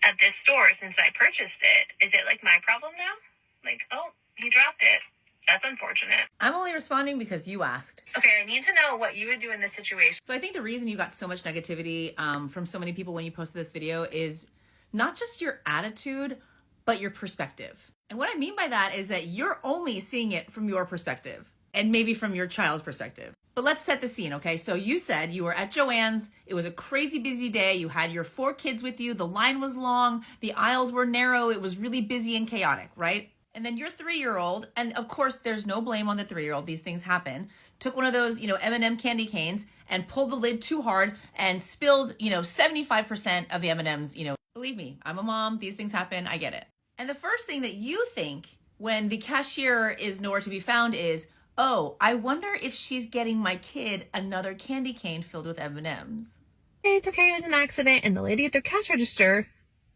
at this store since I purchased it. Is it like my problem now? Like, oh, he dropped it. That's unfortunate. I'm only responding because you asked. Okay, I need to know what you would do in this situation. So I think the reason you got so much negativity from so many people when you posted this video is not just your attitude, but your perspective. And what I mean by that is that you're only seeing it from your perspective and maybe from your child's perspective. But let's set the scene, okay? So you said you were at Joann's. It was a crazy busy day. You had your 4 kids with you. The line was long. The aisles were narrow. It was really busy and chaotic, right? And then your 3-year-old, and of course there's no blame on the 3-year-old, these things happen, took one of those, M&M candy canes and pulled the lid too hard and spilled, 75% of the M&Ms, Believe me, I'm a mom, these things happen, I get it. And the first thing that you think when the cashier is nowhere to be found is, oh, I wonder if she's getting my kid another candy cane filled with M&Ms. It's okay, it was an accident, and the lady at the cash register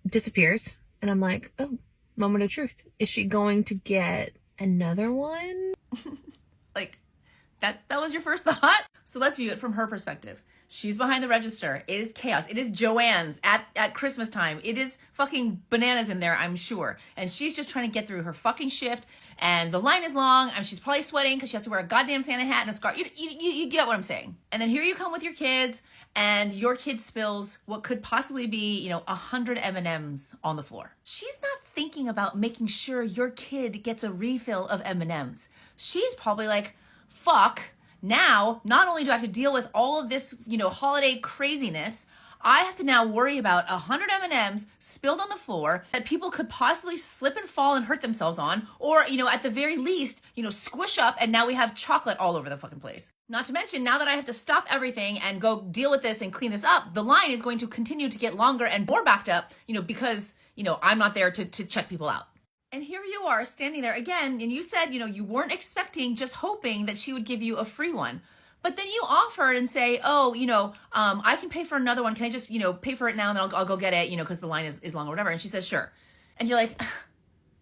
disappears, and I'm like, oh, moment of truth. Is she going to get another one? Like, that was your first thought? So let's view it from her perspective. She's behind the register. It is chaos. It is Joann's at Christmas time. It is fucking bananas in there, I'm sure. And she's just trying to get through her fucking shift. And the line is long. And she's probably sweating because she has to wear a goddamn Santa hat and a scarf. You get what I'm saying. And then here you come with your kids. And your kid spills what could possibly be, 100 M&Ms on the floor. She's not thinking about making sure your kid gets a refill of M&Ms. She's probably like, fuck. Now, not only do I have to deal with all of this, holiday craziness, I have to now worry about 100 M&Ms spilled on the floor that people could possibly slip and fall and hurt themselves on, or, at the very least, squish up, and now we have chocolate all over the fucking place. Not to mention, now that I have to stop everything and go deal with this and clean this up, the line is going to continue to get longer and more backed up, because, I'm not there to check people out. And here you are standing there again, and you said, you weren't expecting, just hoping that she would give you a free one. But then you offered and say, oh, I can pay for another one. Can I just, pay for it now and then I'll go get it, because the line is long or whatever. And she says, sure. And you're like,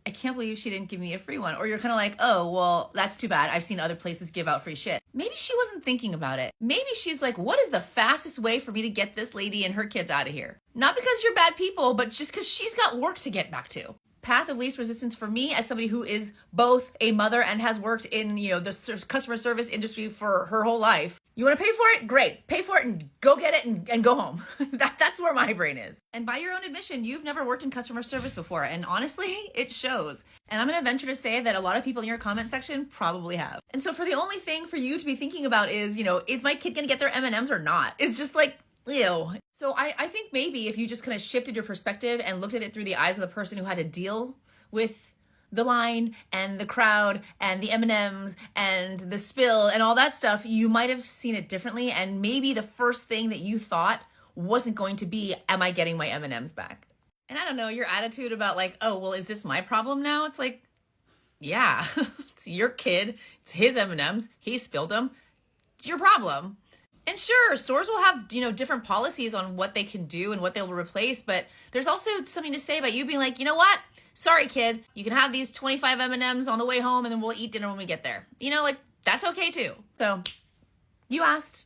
I can't believe she didn't give me a free one. Or you're kind of like, oh, well, that's too bad. I've seen other places give out free shit. Maybe she wasn't thinking about it. Maybe she's like, what is the fastest way for me to get this lady and her kids out of here? Not because you're bad people, but just because she's got work to get back to. Path of least resistance for me, as somebody who is both a mother and has worked in, the customer service industry for her whole life. You want to pay for it? Great. Pay for it and go get it and go home. That's where my brain is. And by your own admission, you've never worked in customer service before. And honestly, it shows. And I'm going to venture to say that a lot of people in your comment section probably have. And so for the only thing for you to be thinking about is, is my kid going to get their M&Ms or not? It's just like, ew. So I think maybe if you just kind of shifted your perspective and looked at it through the eyes of the person who had to deal with the line and the crowd and the M&Ms and the spill and all that stuff, you might have seen it differently. And maybe the first thing that you thought wasn't going to be, am I getting my M&Ms back? And I don't know, your attitude about like, oh, well, is this my problem now? It's like, yeah, it's your kid. It's his M&Ms. He spilled them. It's your problem. And sure, stores will have, different policies on what they can do and what they'll replace. But there's also something to say about you being like, you know what? Sorry, kid. You can have these 25 M&Ms on the way home and then we'll eat dinner when we get there. That's okay too. So you asked.